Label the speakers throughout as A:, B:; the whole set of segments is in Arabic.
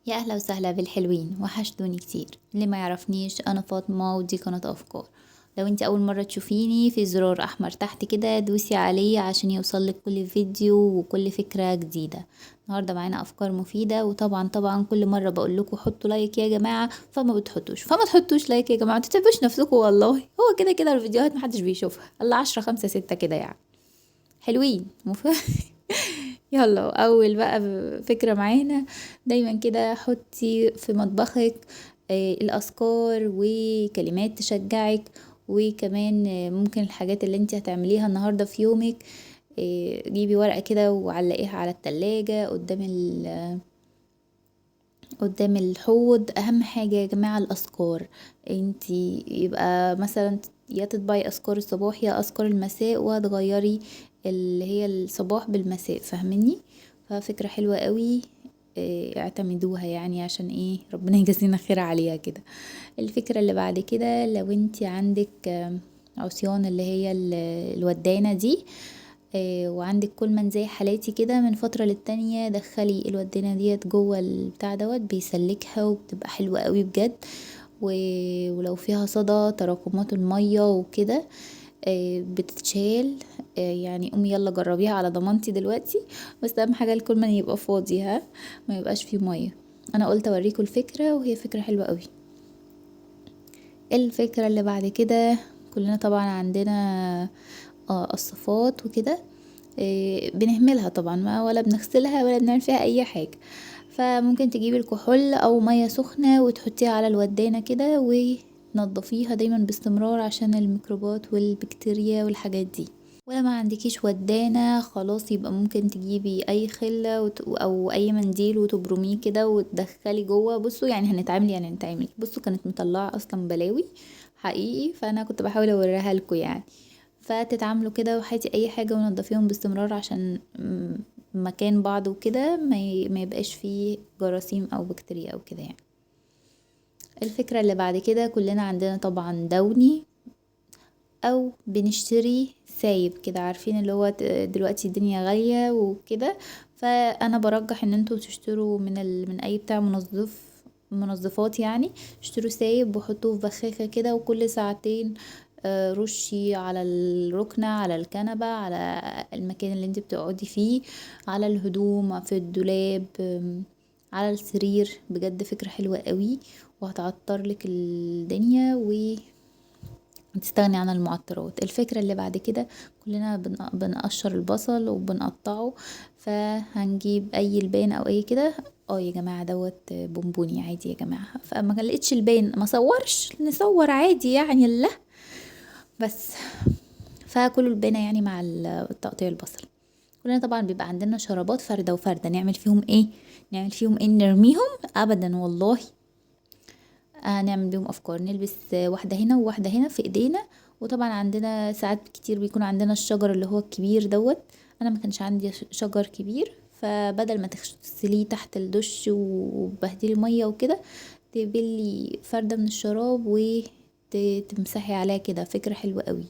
A: يا أهلا وسهلا بالحلوين، وحشتوني كتير. اللي ما يعرفنيش أنا فاطمة ودي قناة أفكار. لو انت أول مرة تشوفيني، في زرار أحمر تحت كده دوسي عليه عشان يوصلك كل فيديو وكل فكرة جديدة. النهاردة معانا أفكار مفيدة، وطبعا طبعا كل مرة بقول لكم حطوا لايك يا جماعة، فما تحطوش لايك يا جماعة، متتعبوش نفسكم والله. هو كده كده الفيديوهات محدش بيشوفها إلا 10 5 6 كده يعني. حلوين يلا اول بقى فكرة معانا. دايما كده حطي في مطبخك الاذكار وكلمات تشجعك، وكمان ممكن الحاجات اللي انت هتعمليها النهاردة في يومك. جيبي ورقة كده وعلقيها على التلاجة قدام الحوض. اهم حاجة يا جماعة الاذكار. انتي يبقى مثلا يا تطبعي اذكار الصباح يا اذكار المساء، وهتغيري اللي هي الصباح بالمساء، فاهميني؟ ففكرة حلوة قوي. اعتمدوها يعني، عشان ايه ربنا يجزينا خير عليها كده. الفكرة اللي بعد كده، لو انتي عندك عصيان اللي هي الودانة دي، وعندك كل زي حالاتي كده، من فترة للتانية دخلي الودانة ديت جوه البتاع دوت بيسلكها وبتبقى حلوة قوي بجد. ولو فيها صدى تراكمات المية وكده بتتشال. يعني قومي يلا جربيها على ضمانتي دلوقتي. بس اهم حاجة الكولمن يبقى فاضي، ها، ما يبقاش فيه مية. انا قلت اوريكم الفكرة، وهي فكرة حلوة قوي. الفكرة اللي بعد كده، كلنا طبعا عندنا قصافات وكده. بنهملها طبعا، ما ولا بنغسلها ولا بنعمل فيها اي حاجة. فممكن تجيبي الكحول او مية سخنة وتحطيها على الودانة كده، وتنضفيها دايما باستمرار عشان الميكروبات والبكتيريا والحاجات دي. ولا ما عندكيش ودانة، خلاص يبقى ممكن تجيبي اي خلة او اي منديل وتبرميه كده وتدخلي جوه. بصوا يعني هنتعمل بصوا، كانت مطلعة اصلا بلاوي حقيقي، فانا كنت بحاول اوريها لكم يعني. فتتعاملوا كده وحياتي اي حاجة ونضفيهم باستمرار، عشان مكان بعض وكده ما يبقاش فيه جراثيم او بكتيريا او كده يعني. الفكرة اللي بعد كده، كلنا عندنا طبعا دوني، او بنشتري سايب كده، عارفين اللي هو دلوقتي الدنيا غالية وكده. فانا برجح ان انتوا تشتروا من اي بتاع منظفات يعني. اشتروا سايب وحطوه في بخاخة كده، وكل ساعتين رشي على الركنة، على الكنبة، على المكان اللي انت بتقعدي فيه، على الهدوم في الدولاب، على السرير. بجد فكرة حلوة قوي، وهتعطر لك الدنيا وتستغني عن المعطرات. الفكرة اللي بعد كده، كلنا بنقشر البصل وبنقطعه. فهنجيب اي لبان او اي كده. يا جماعة دوت بونبوني عادي يا جماعة، فما لقيتش البان ما صورش، نصور عادي يعني. لا بس، فكله البانة يعني مع التقطيع البصل. كلنا طبعا بيبقى عندنا شرابات فردة وفردة، نعمل فيهم ايه نرميهم؟ ابدا والله. نعمل بيهم افكار، نلبس واحدة هنا وواحدة هنا في ايدينا. وطبعا عندنا ساعات كتير بيكون عندنا الشجر اللي هو الكبير دوت. انا ما كانش عندي شجر كبير، فبدل ما تغسليه تحت الدش وبهدلي مية وكده، تبلي فردة من الشراب وتمسحي عليها كده. فكرة حلوة قوي.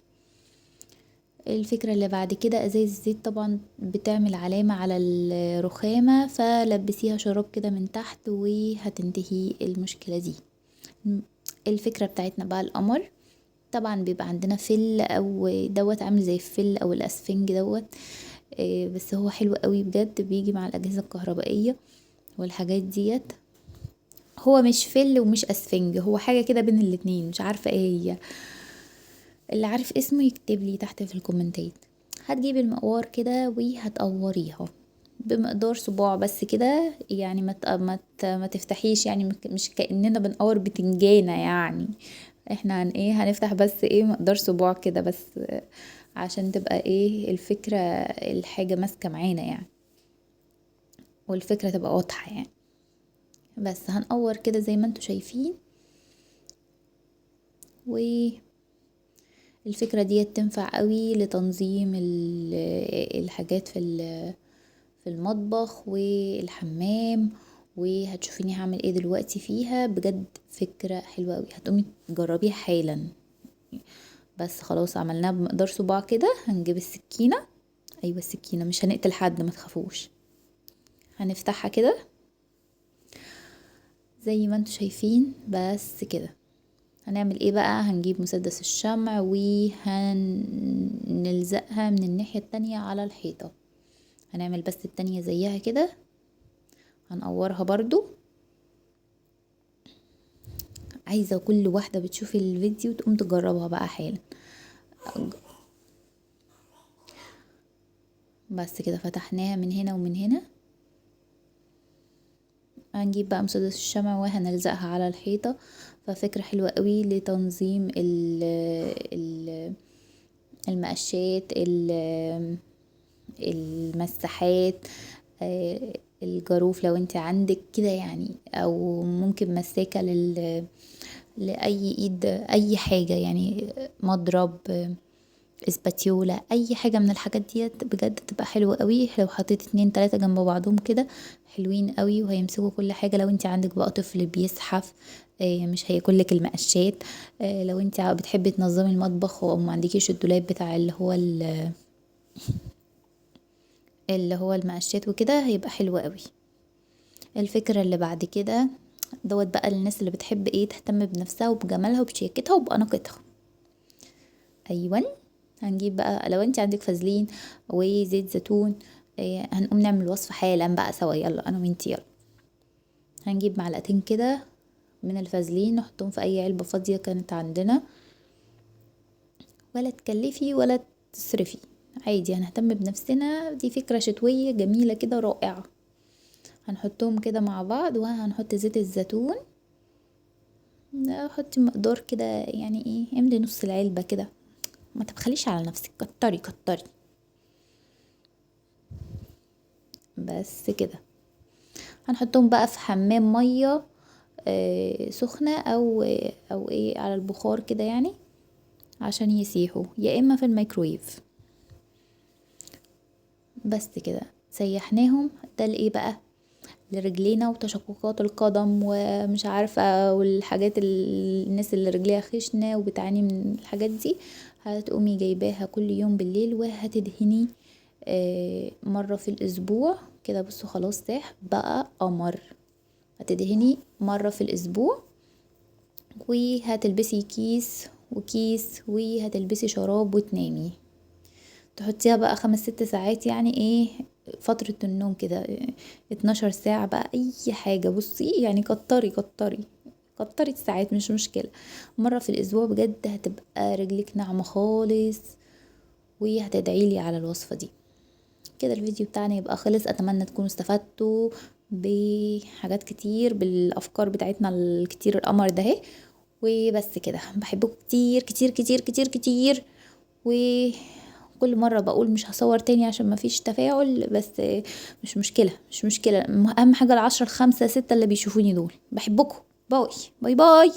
A: الفكرة اللي بعد كده، ازايز الزيت طبعا بتعمل علامة على الرخامة، فلبسيها شراب كده من تحت وهتنتهي المشكلة دي. الفكرة بتاعتنا بقى القمر. طبعا بيبقى عندنا فل او دوت عامل زي الفل او الاسفنج دوت. بس هو حلو قوي بجد، بيجي مع الاجهزة الكهربائية والحاجات ديت. هو مش فل ومش اسفنج، هو حاجة كده بين الاتنين، مش عارفة ايه هي. اللي عارف اسمه يكتب لي تحت في الكومنتات. هتجيبي المقوار كده وهتقوريها بمقدار صباع بس كده يعني. ما تفتحيش يعني، مش كأننا بنقور بتنجانة يعني. احنا هنفتح بس مقدار صباع كده بس، عشان تبقى الفكرة، الحاجة ماسكة معانا يعني، والفكرة تبقى واضحة يعني. بس هنقور كده زي ما انتوا شايفين. والفكرة دي تنفع قوي لتنظيم الحاجات في المطبخ والحمام. وهتشوفيني هعمل ايه دلوقتي فيها. بجد فكرة حلوة قوي، هتقومي تجربيها حالا. بس خلاص عملناها بمقدار صباع كده. هنجيب السكينة، ايوه السكينة، مش هنقتل حد ما تخافوش. هنفتحها كده زي ما انتوا شايفين. بس كده هنعمل ايه بقى؟ هنجيب مسدس الشمع وهنلزقها من الناحية التانية على الحيطة. هنعمل بس التانية زيها كده، هنقورها برضو. عايزة كل واحدة بتشوف الفيديو تقوم تجربها بقى حالا. بس كده فتحناها من هنا ومن هنا. هنجيب بقى مسدس الشمع وهنلزقها على الحيطة. ففكرة حلوة قوي لتنظيم المقشات، المساحات، الجاروف لو انت عندك كده يعني، او ممكن مساكة لأي ايد، اي حاجة يعني، مضرب، اسباتيولا، اي حاجة من الحاجات ديت بجد تبقى حلوة قوي. لو حطيت 2 3 جنب بعضهم كده حلوين قوي وهيمسكوا كل حاجة. لو انت عندك بقى طفل بيزحف مش هياكلك المقشات. لو انت بتحبي تنظمي المطبخ وما عندكيش الدولاب بتاع اللي هو المقشات وكده، هيبقى حلو قوي. الفكرة اللي بعد كده دوت بقى للناس اللي بتحب ايه تهتم بنفسها وبجمالها وبشياكتها وبأناقتها. ايوه، هنجيب بقى لو انت عندك فازلين وزيت زيتون. هنقوم نعمل وصفة حالا بقى سوا، يلا انا وانتي يلا. هنجيب معلقتين كده من الفازلين نحطهم في اي علبة فاضية كانت عندنا، ولا تكلفي ولا تصرفي، عادي هنهتم بنفسنا. دي فكرة شتوية جميلة كده رائعة. هنحطهم كده مع بعض وهنحط زيت الزيتون. حطي مقدار كده يعني ايه، املي نص العلبة كده، ما تبخليش على نفسك، كتري كتري. بس كده هنحطهم بقى في حمام مية سخنة او ايه على البخار كده يعني، عشان يسيحوا، يا اما في الميكرويف. بس كده سيحناهم. ده لايه بقى؟ لرجلينا وتشققات القدم ومش عارفة والحاجات الناس اللي رجليها خشنة وبتعاني من الحاجات دي، هتقومي جايباها كل يوم بالليل وهتدهني مرة في الاسبوع كده. بصوا خلاص ساح بقى قمر. هتدهني مرة في الاسبوع وهتلبسي كيس وكيس وهتلبسي شراب وتنامي. تحطيها بقى 5 6 ساعات يعني ايه، فترة النوم كده 12 ساعة بقى اي حاجة. بصي يعني كتري كتري كتري الساعات مش مشكلة. مرة في الاسبوع بجد هتبقى رجلك ناعمة خالص، وهتدعيلي على الوصفة دي. كده الفيديو بتاعنا يبقى خلص. اتمنى تكونوا استفدتوا بحاجات كتير بالافكار بتاعتنا الكتير القمر ده اهي. وبس كده، بحبكم كتير كتير كتير كتير كتير. وكل مرة بقول مش هصور تاني عشان ما فيش تفاعل، بس مش مشكلة مش مشكلة. اهم حاجة ال10 5 6 اللي بيشوفوني دول. بحبكم. باي باي باي.